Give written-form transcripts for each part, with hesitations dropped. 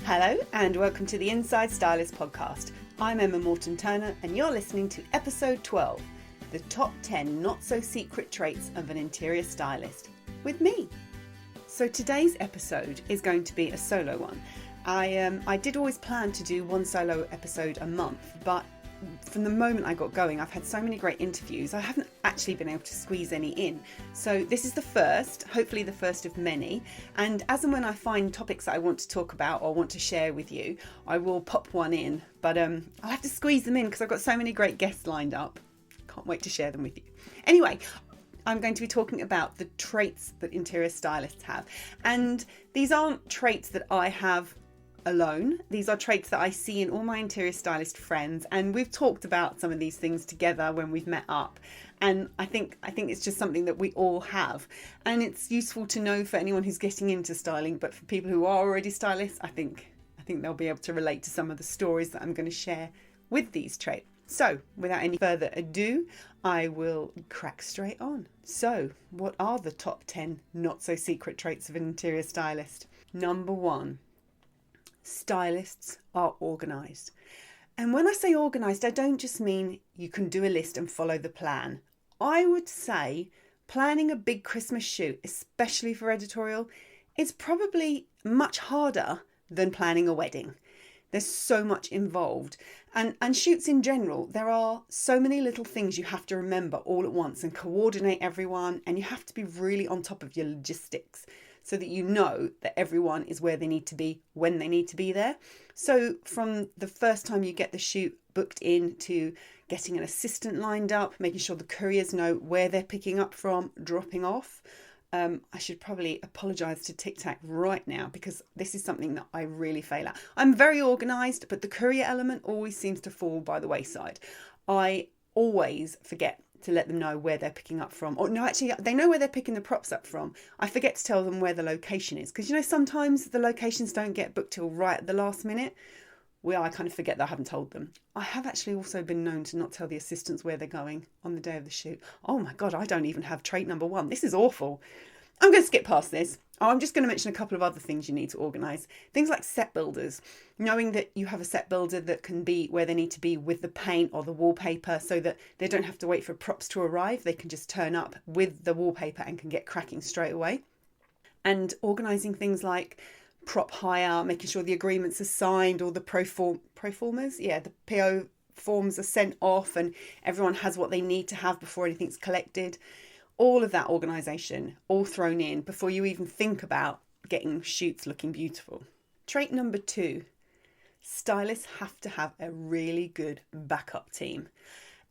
Hello and welcome to the Inside Stylist podcast. I'm Emma Morton-Turner and you're listening to episode 12, the top 10 not so secret traits of an interior stylist, with me. So today's episode is going to be a solo one. I did always plan to do one solo episode a month, but from the moment I got going, I've had so many great interviews, I haven't actually been able to squeeze any in. So this is the first, hopefully the first of many. And as and when I find topics that I want to talk about or want to share with you, I will pop one in. But I'll have to squeeze them in because I've got so many great guests lined up. Can't wait to share them with you. Anyway, I'm going to be talking about the traits that interior stylists have. And these aren't traits that I have alone. These are traits that I see in all my interior stylist friends, and we've talked about some of these things together when we've met up, and I think it's just something that we all have, and it's useful to know for anyone who's getting into styling. But for people who are already stylists, I think they'll be able to relate to some of the stories that I'm going to share with these traits. So without any further ado, I will crack straight on. So what are the top 10 not so secret traits of an interior stylist? Number 1. Stylists are organised. And when I say organised, I don't just mean you can do a list and follow the plan. I would say planning a big Christmas shoot, especially for editorial, is probably much harder than planning a wedding. There's so much involved. And shoots in general, there are so many little things you have to remember all at once and coordinate everyone, and you have to be really on top of your logistics, so that you know that everyone is where they need to be when they need to be there. So from the first time you get the shoot booked in to getting an assistant lined up, making sure the couriers know where they're picking up from, dropping off. I should probably apologise to Tic Tac right now because this is something that I really fail at. I'm very organised, but the courier element always seems to fall by the wayside. I always forget to let them know where they're picking up from. Or no, actually, they know where they're picking the props up from. I forget to tell them where the location is. Because, sometimes the locations don't get booked till right at the last minute. Well, I kind of forget that I haven't told them. I have actually also been known to not tell the assistants where they're going on the day of the shoot. Oh my God, I don't even have trait number 1. This is awful. I'm going to skip past this. I'm just going to mention a couple of other things you need to organise. Things like set builders. Knowing that you have a set builder that can be where they need to be with the paint or the wallpaper, so that they don't have to wait for props to arrive. They can just turn up with the wallpaper and can get cracking straight away. And organising things like prop hire, making sure the agreements are signed, or the pro formas. Yeah, the PO forms are sent off and everyone has what they need to have before anything's collected. All of that organisation, all thrown in before you even think about getting shoots looking beautiful. Trait number 2, stylists have to have a really good backup team.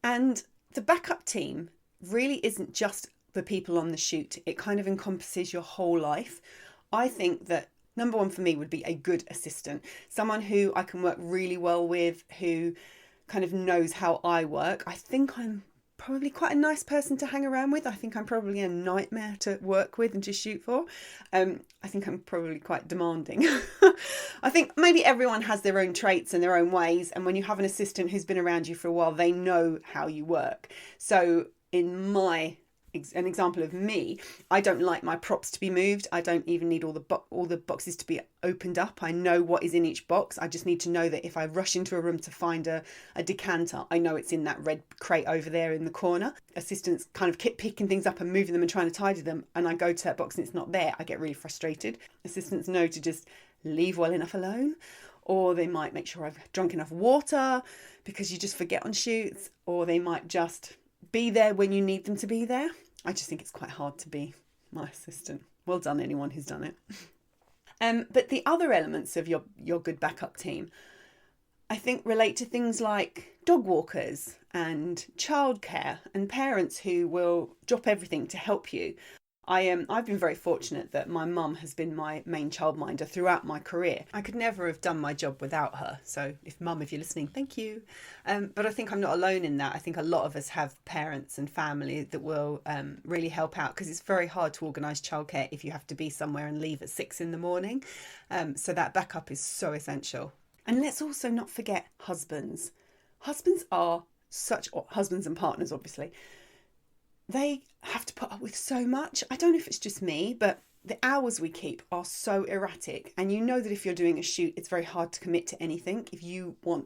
And the backup team really isn't just the people on the shoot. It kind of encompasses your whole life. I think that number 1 for me would be a good assistant. Someone who I can work really well with, who kind of knows how I work. I think I'm probably quite a nice person to hang around with. I think I'm probably a nightmare to work with and to shoot for. I think I'm probably quite demanding. I think maybe everyone has their own traits and their own ways. And when you have an assistant who's been around you for a while, they know how you work. So an example of me, I don't like my props to be moved. I don't even need all the boxes to be opened up. I know what is in each box. I just need to know that if I rush into a room to find a decanter, I know it's in that red crate over there in the corner. Assistants kind of keep picking things up and moving them and trying to tidy them, and I go to that box and it's not there. I get really frustrated. Assistants know to just leave well enough alone, or they might make sure I've drunk enough water, because you just forget on shoots, or they might just be there when you need them to be there. I just think it's quite hard to be my assistant. Well done, anyone who's done it. But the other elements of your good backup team, I think, relate to things like dog walkers and childcare and parents who will drop everything to help you. I've been very fortunate that my mum has been my main childminder throughout my career. I could never have done my job without her. So if you're listening, thank you. But I think I'm not alone in that. I think a lot of us have parents and family that will really help out, because it's very hard to organise childcare if you have to be somewhere and leave at 6 a.m. So that backup is so essential. And let's also not forget husbands. Husbands and partners, obviously. They have to put up with so much. I don't know if it's just me, but the hours we keep are so erratic, and you know that if you're doing a shoot, it's very hard to commit to anything. If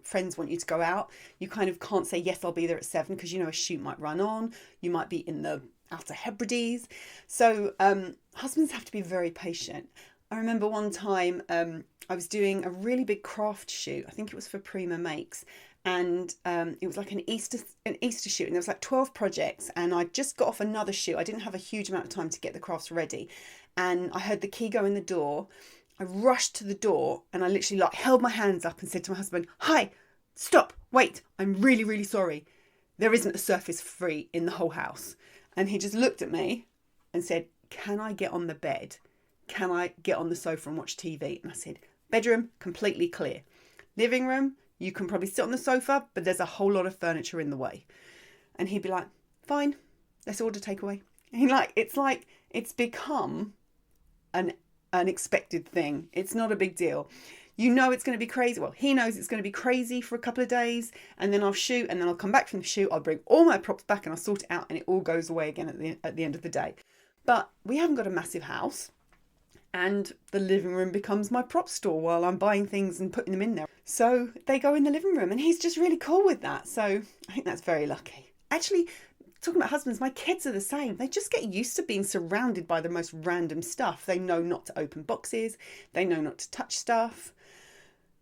friends want you to go out, you kind of can't say, yes, I'll be there at 7, because you know a shoot might run on, you might be in the Outer Hebrides. So husbands have to be very patient. I remember one time I was doing a really big craft shoot. I think it was for Prima Makes, and it was like an Easter shoot, and there was like 12 projects, and I just got off another shoot. I didn't have a huge amount of time to get the crafts ready, and I heard the key go in the door. I rushed to the door, and I literally like held my hands up and said to my husband, "Hi, stop, wait, I'm really, really sorry. There isn't a surface free in the whole house." And he just looked at me and said, "Can I get on the bed? Can I get on the sofa and watch TV?" And I said, "Bedroom, completely clear. Living room, you can probably sit on the sofa, but there's a whole lot of furniture in the way." And he'd be like, "Fine, let's order takeaway." And it's become an unexpected thing. It's not a big deal. You know it's going to be crazy. Well, he knows it's going to be crazy for a couple of days, and then I'll shoot, and then I'll come back from the shoot. I'll bring all my props back, and I'll sort it out, and it all goes away again at the end of the day. But we haven't got a massive house, and the living room becomes my prop store while I'm buying things and putting them in there. So they go in the living room, and he's just really cool with that. So I think that's very lucky. Actually, talking about husbands, my kids are the same. They just get used to being surrounded by the most random stuff. They know not to open boxes. They know not to touch stuff.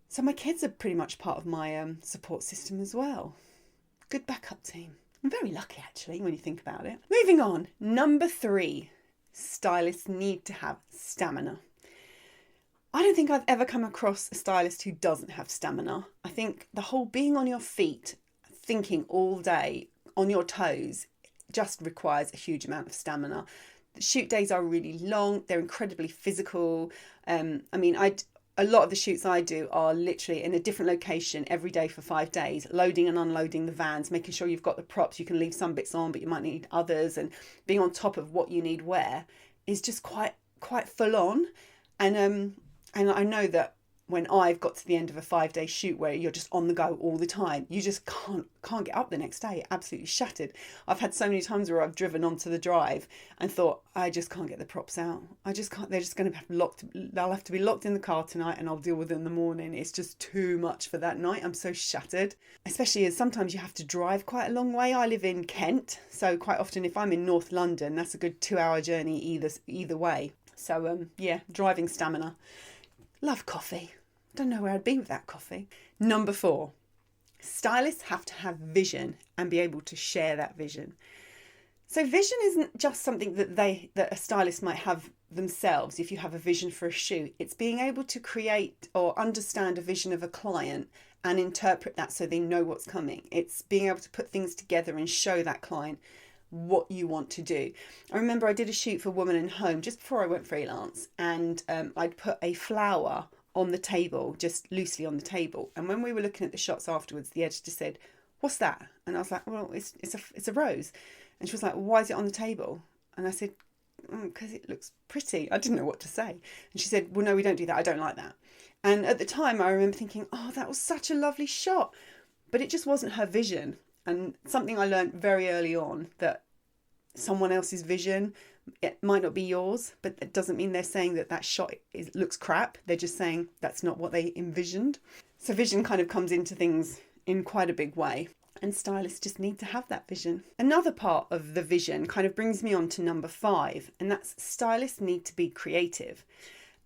So my kids are pretty much part of my support system as well. Good backup team. I'm very lucky, actually, when you think about it. Moving on. Number 3. Stylists need to have stamina. I don't think I've ever come across a stylist who doesn't have stamina. I think the whole being on your feet, thinking all day, on your toes, just requires a huge amount of stamina. The shoot days are really long. They're incredibly physical. A lot of the shoots I do are literally in a different location every day for 5 days, loading and unloading the vans, making sure you've got the props. You can leave some bits on, but you might need others, and being on top of what you need where is just quite full on. And I know that when I've got to the end of a 5-day shoot where you're just on the go all the time, you just can't get up the next day. Absolutely shattered. I've had so many times where I've driven onto the drive and thought, I just can't get the props out. I just can't. They're just going to have locked. They'll have to be locked in the car tonight, and I'll deal with them in the morning. It's just too much for that night. I'm so shattered. Especially as sometimes you have to drive quite a long way. I live in Kent, so quite often if I'm in North London, that's a good 2-hour journey either way. So driving stamina. Love coffee. Don't know where I'd be without coffee. Number 4, stylists have to have vision and be able to share that vision. So vision isn't just something that a stylist might have themselves. If you have a vision for a shoot, it's being able to create or understand a vision of a client and interpret that so they know what's coming. It's being able to put things together and show that client what you want to do. I remember I did a shoot for Woman in Home just before I went freelance, and I'd put a flower on the table, just loosely on the table. And when we were looking at the shots afterwards, the editor said, "What's that?" And I was like, "Well, it's a rose." And she was like, "Why is it on the table?" And I said, "Because it looks pretty." I didn't know what to say. And she said, "Well, no, we don't do that. I don't like that." And at the time, I remember thinking, "Oh, that was such a lovely shot." But it just wasn't her vision. And something I learned very early on, that someone else's vision, it might not be yours, but it doesn't mean they're saying that shot looks crap. They're just saying that's not what they envisioned. So vision kind of comes into things in quite a big way, and stylists just need to have that vision. Another part of the vision kind of brings me on to number 5, and that's stylists need to be creative.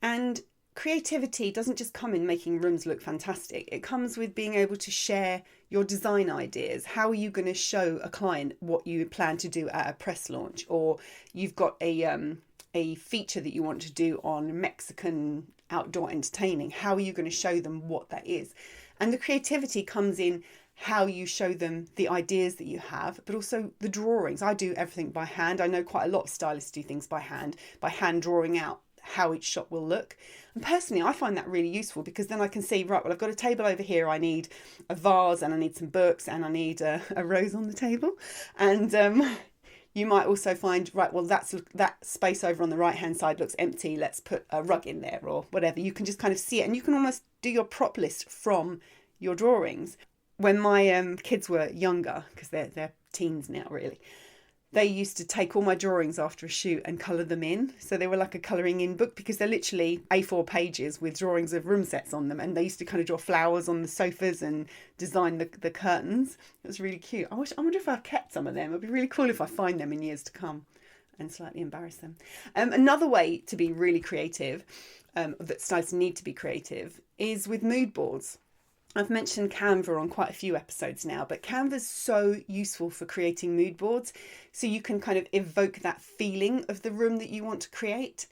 And creativity doesn't just come in making rooms look fantastic. It comes with being able to share your design ideas. How are you going to show a client what you plan to do at a press launch? Or you've got a feature that you want to do on Mexican outdoor entertaining. How are you going to show them what that is? And the creativity comes in how you show them the ideas that you have, but also the drawings. I do everything by hand. I know quite a lot of stylists do things by hand drawing out how each shot will look. And personally, I find that really useful, because then I can see, right, well, I've got a table over here. I need a vase, and I need some books, and I need a rose on the table. And you might also find, right, well, that space over on the right-hand side looks empty. Let's put a rug in there or whatever. You can just kind of see it, and you can almost do your prop list from your drawings. When my kids were younger, because they're teens now, really, they used to take all my drawings after a shoot and colour them in. So they were like a colouring in book, because they're literally A4 pages with drawings of room sets on them. And they used to kind of draw flowers on the sofas and design the curtains. It was really cute. I wonder if I kept some of them. It'd be really cool if I find them in years to come and slightly embarrass them. Another way to be really creative, that stylists need to be creative, is with mood boards. I've mentioned Canva on quite a few episodes now, but Canva's so useful for creating mood boards. So you can kind of evoke that feeling of the room that you want to create.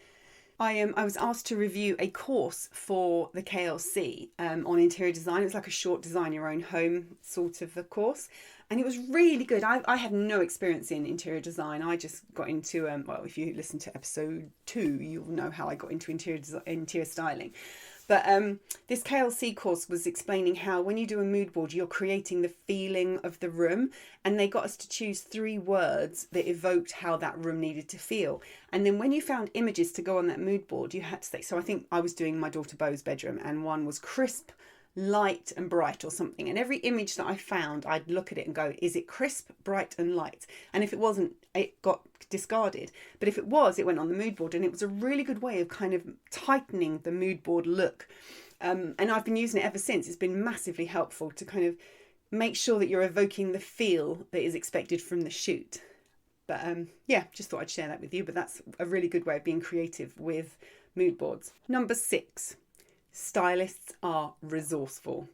I was asked to review a course for the KLC on interior design. It was like a short design your own home sort of a course. And it was really good. I had no experience in interior design. I just got into, well, if you listen to episode 2, you'll know how I got into interior styling. But this KLC course was explaining how when you do a mood board, you're creating the feeling of the room. And they got us to choose 3 words that evoked how that room needed to feel. And then when you found images to go on that mood board, you had to say, so I think I was doing my daughter Beau's bedroom, and one was crisp, light and bright or something. And every image that I found, I'd look at it and go, is it crisp, bright and light? And if it wasn't, it got discarded. But if it was, it went on the mood board. And it was a really good way of kind of tightening the mood board look. And I've been using it ever since. It's been massively helpful to kind of make sure that you're evoking the feel that is expected from the shoot. But yeah, just thought I'd share that with you. But that's a really good way of being creative with mood boards. Number 6. Stylists are resourceful.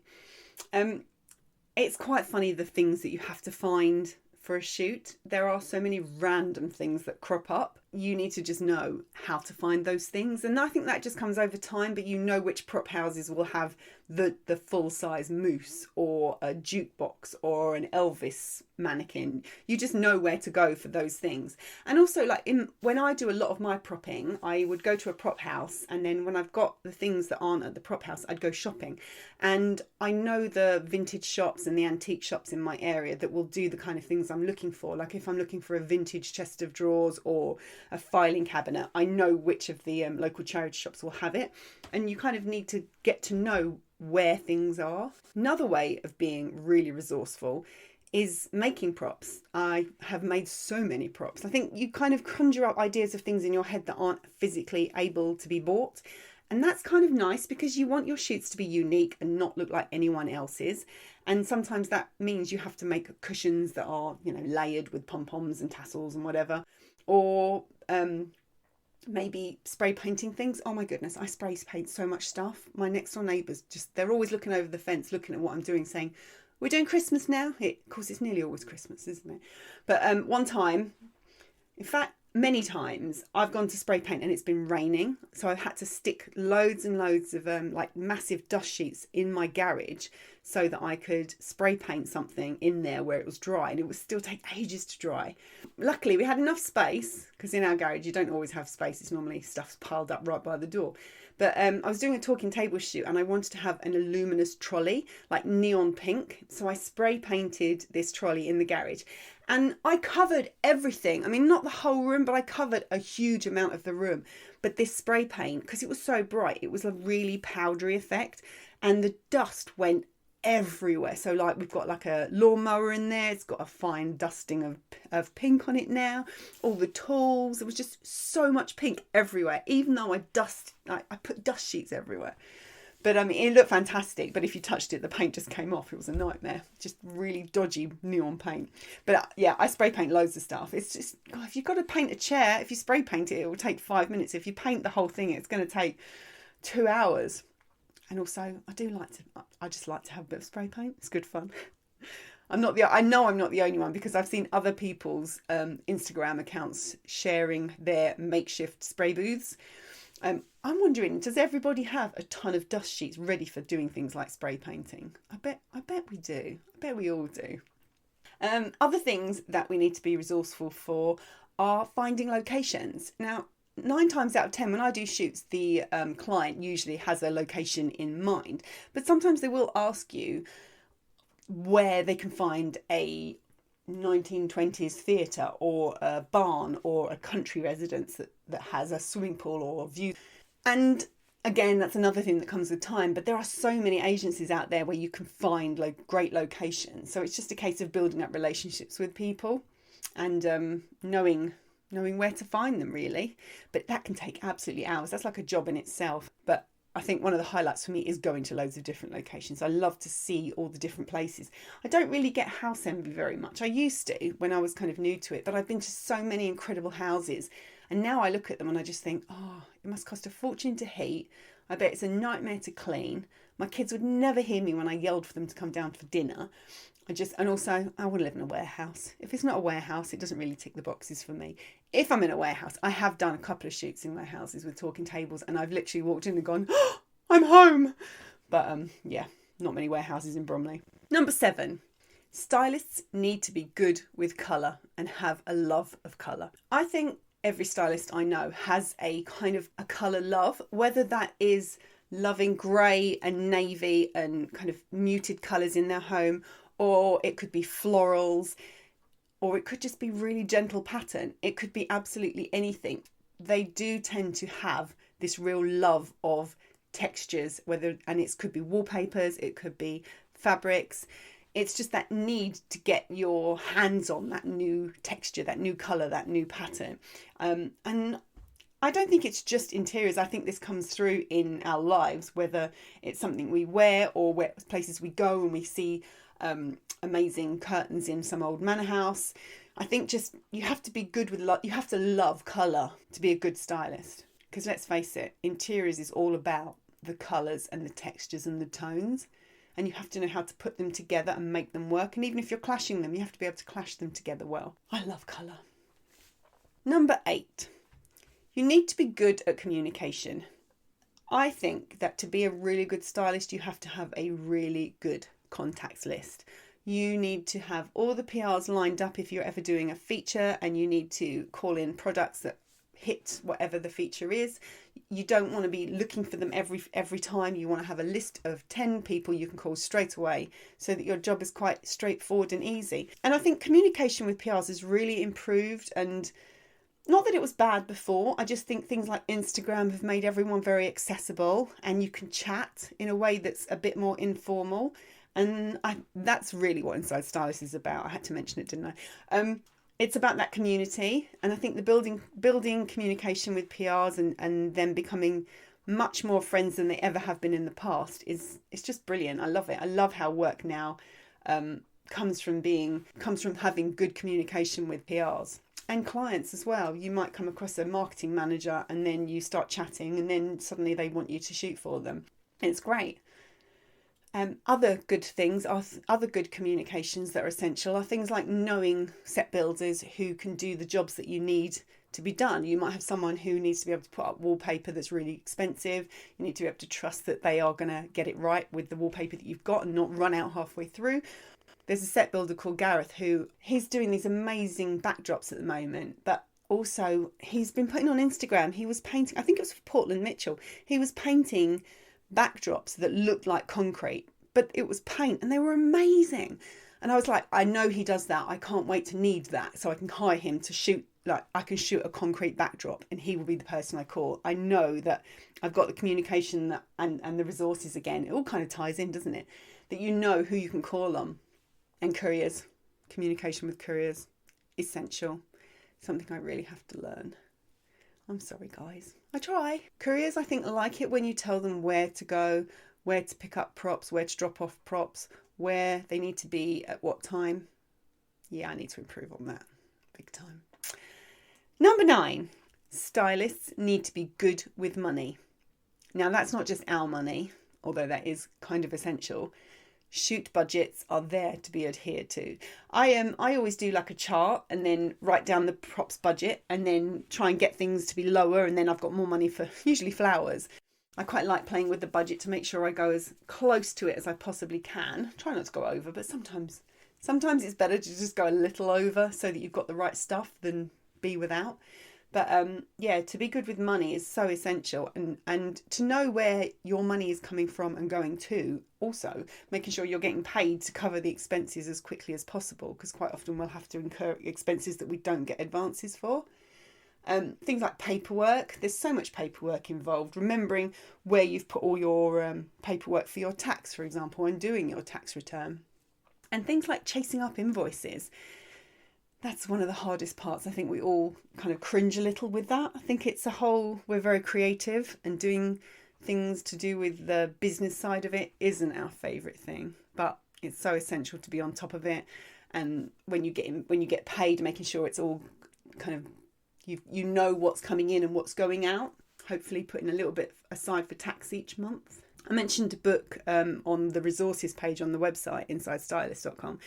It's quite funny, the things that you have to find for a shoot. There are so many random things that crop up. You need to just know how to find those things. And I think that just comes over time, but you know which prop houses will have the full-size moose or a jukebox or an Elvis mannequin. You just know where to go for those things. And also, like when I do a lot of my propping, I would go to a prop house, and then when I've got the things that aren't at the prop house, I'd go shopping. And I know the vintage shops and the antique shops in my area that will do the kind of things I'm looking for. Like if I'm looking for a vintage chest of drawers or a filing cabinet, I know which of the local charity shops will have it. And you kind of need to get to know where things are. Another way of being really resourceful is making props. I have made so many props. I think you kind of conjure up ideas of things in your head that aren't physically able to be bought. And that's kind of nice, because you want your shoots to be unique and not look like anyone else's. And sometimes that means you have to make cushions that are, layered with pom-poms and tassels and whatever. Or maybe spray painting things. Oh my goodness, I spray paint so much stuff. My next door neighbours, they're always looking over the fence, looking at what I'm doing, saying, we're doing Christmas now. Of course, it's nearly always Christmas, isn't it? But one time, in fact, many times, I've gone to spray paint and it's been raining. So I've had to stick loads and loads of like massive dust sheets in my garage so that I could spray paint something in there where it was dry, and it would still take ages to dry. Luckily, we had enough space, because in our garage, you don't always have space. It's normally stuff's piled up right by the door. But I was doing a talking table shoot, and I wanted to have an luminous trolley, like neon pink. So I spray painted this trolley in the garage, and I covered everything. I mean, not the whole room, but I covered a huge amount of the room. But this spray paint, because it was so bright, it was a really powdery effect, and the dust went everywhere. So like we've got like a lawnmower in there, it's got a fine dusting of pink on it now, all the tools, there was just so much pink everywhere, even though I put dust sheets everywhere. But I mean, it looked fantastic, but if you touched it, the paint just came off. It was a nightmare, just really dodgy neon paint. But yeah, I spray paint loads of stuff. It's just, God, if you've got to paint a chair, if you spray paint it, it will take 5 minutes. If you paint the whole thing, it's going to take 2 hours. And also, I just like to have a bit of spray paint. It's good fun. I know I'm not the only one, because I've seen other people's Instagram accounts sharing their makeshift spray booths. I'm wondering, does everybody have a ton of dust sheets ready for doing things like spray painting? I bet we do. I bet we all do. Other things that we need to be resourceful for are finding locations. Now, 9 times out of 10, when I do shoots, the client usually has a location in mind, but sometimes they will ask you where they can find a 1920s theatre or a barn or a country residence that has a swimming pool or a view. And again, that's another thing that comes with time, but there are so many agencies out there where you can find great locations. So it's just a case of building up relationships with people. and knowing where to find them, really. But that can take absolutely hours. That's like a job in itself. But I think one of the highlights for me is going to loads of different locations. I love to see all the different places. I don't really get house envy very much. I used to when I was kind of new to it, but I've been to so many incredible houses. And now I look at them and I just think, oh, it must cost a fortune to heat. I bet it's a nightmare to clean. My kids would never hear me when I yelled for them to come down for dinner. And also, I want to live in a warehouse. If it's not a warehouse, it doesn't really tick the boxes for me. If I'm in a warehouse, I have done a couple of shoots in warehouses with talking tables, and I've literally walked in and gone, oh, I'm home. But yeah, not many warehouses in Bromley. Number 7, stylists need to be good with colour and have a love of colour. I think every stylist I know has a kind of a colour love, whether that is loving grey and navy and kind of muted colours in their home, or it could be florals, or it could just be really gentle pattern. It could be absolutely anything. They do tend to have this real love of textures, and it could be wallpapers, it could be fabrics. It's just that need to get your hands on that new texture, that new colour, that new pattern. And I don't think it's just interiors. I think this comes through in our lives, whether it's something we wear or places we go and we see amazing curtains in some old manor house. I think just you have to be good with you have to love colour to be a good stylist, because let's face it, interiors is all about the colours and the textures and the tones, and you have to know how to put them together and make them work. And even if you're clashing them, you have to be able to clash them together well. I love colour. Number 8, you need to be good at communication. I think that to be a really good stylist, you have to have a really good contacts list. You need to have all the PRs lined up if you're ever doing a feature, and you need to call in products that hit whatever the feature is. You don't want to be looking for them every time. You want to have a list of 10 people you can call straight away, so that your job is quite straightforward and easy. And I think communication with PRs has really improved, and not that it was bad before. I just think things like Instagram have made everyone very accessible, and you can chat in a way that's a bit more informal. And that's really what Inside Stylist is about. I had to mention it, didn't I? It's about that community. And I think the building communication with PRs and them becoming much more friends than they ever have been in the past it's just brilliant. I love it. I love how work now comes from having good communication with PRs. And clients as well. You might come across a marketing manager and then you start chatting and then suddenly they want you to shoot for them. It's great. Other good things are other good communications that are essential are things like knowing set builders who can do the jobs that you need to be done. You might have someone who needs to be able to put up wallpaper that's really expensive. You need to be able to trust that they are going to get it right with the wallpaper that you've got and not run out halfway through. There's a set builder called Gareth who he's doing these amazing backdrops at the moment, but also he's been putting on Instagram. He was painting, I think it was for Portland Mitchell. He was painting backdrops that looked like concrete, but it was paint and they were amazing. And I was like, I know he does that. I can't wait to need that so I can hire him to shoot, like I can shoot a concrete backdrop and he will be the person I call. I know that I've got the communication and the resources again. It all kind of ties in, doesn't it? That you know who you can call on. And couriers, communication with couriers, essential. Something I really have to learn. I'm sorry, guys. I try. Couriers, I think, like it when you tell them where to go, where to pick up props, where to drop off props, where they need to be at what time. Yeah, I need to improve on that. Big time. Number 9, stylists need to be good with money. Now, that's not just our money, although that is kind of essential. Shoot budgets are there to be adhered to. I always do like a chart and then write down the props budget and then try and get things to be lower, and then I've got more money for usually flowers. I quite like playing with the budget to make sure I go as close to it as I possibly can. Try not to go over, but sometimes it's better to just go a little over so that you've got the right stuff than be without. But yeah, to be good with money is so essential, and to know where your money is coming from and going to, also making sure you're getting paid to cover the expenses as quickly as possible, because quite often we'll have to incur expenses that we don't get advances for. Things like paperwork, there's so much paperwork involved. Remembering where you've put all your paperwork for your tax, for example, and doing your tax return. And things like chasing up invoices. that's one of the hardest parts. I think we all kind of cringe a little with that. I think we're very creative, and doing things to do with the business side of it isn't our favourite thing, but it's so essential to be on top of it. And when you get paid, making sure it's all kind of, you know what's coming in and what's going out, hopefully putting a little bit aside for tax each month. I mentioned a book on the resources page on the website, insidestylist.com,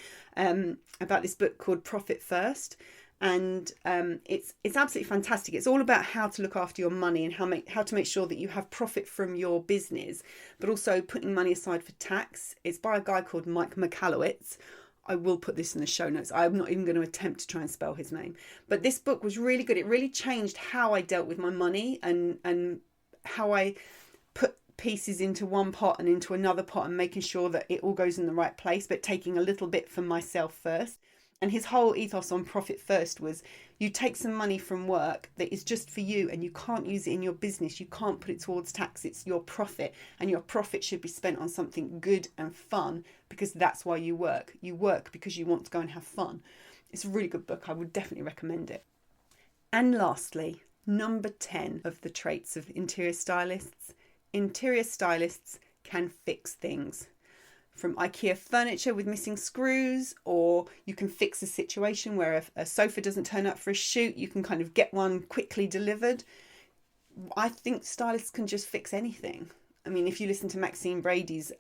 about this book called Profit First. And it's absolutely fantastic. It's all about how to look after your money and how to make sure that you have profit from your business, but also putting money aside for tax. It's by a guy called Mike Michalowicz. I will put this in the show notes. I'm not even going to attempt to try and spell his name. But this book was really good. It really changed how I dealt with my money and how I put pieces into one pot and into another pot, and making sure that it all goes in the right place, but taking a little bit for myself first. And his whole ethos on Profit First was, you take some money from work that is just for you and you can't use it in your business. You can't put it towards tax. It's your profit, and your profit should be spent on something good and fun, because that's why you work. You work because you want to go and have fun. It's a really good book. I would definitely recommend it. And lastly, number 10 of the traits of interior stylists. Interior stylists can fix things. From IKEA furniture with missing screws, or you can fix a situation where if a sofa doesn't turn up for a shoot, you can kind of get one quickly delivered. I think stylists can just fix anything. I mean, if you listen to Maxine Brady's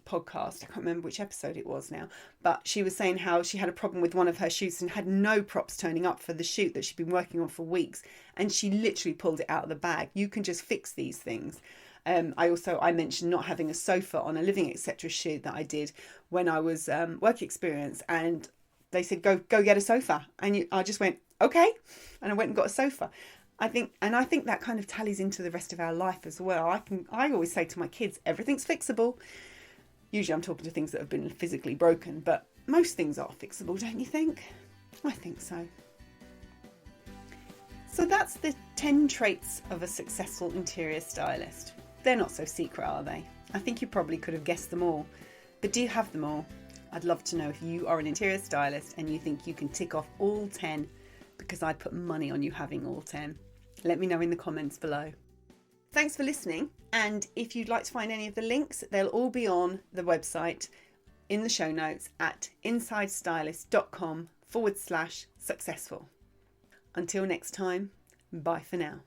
podcast, I can't remember which episode it was now, but she was saying how she had a problem with one of her shoots and had no props turning up for the shoot that she'd been working on for weeks, and she literally pulled it out of the bag. You can just fix these things. I mentioned not having a sofa on a living etc. shoot that I did when I was work experience, and they said go get a sofa, and I just went okay, and I went and got a sofa. I think that kind of tallies into the rest of our life as well. I always say to my kids, everything's fixable. Usually I'm talking to things that have been physically broken, but most things are fixable, don't you think? I think so. So that's the 10 traits of a successful interior stylist. They're not so secret, are they? I think you probably could have guessed them all. But do you have them all? I'd love to know if you are an interior stylist and you think you can tick off all 10, because I'd put money on you having all 10. Let me know in the comments below. Thanks for listening. And if you'd like to find any of the links, they'll all be on the website in the show notes at insidestylist.com/successful. Until next time, bye for now.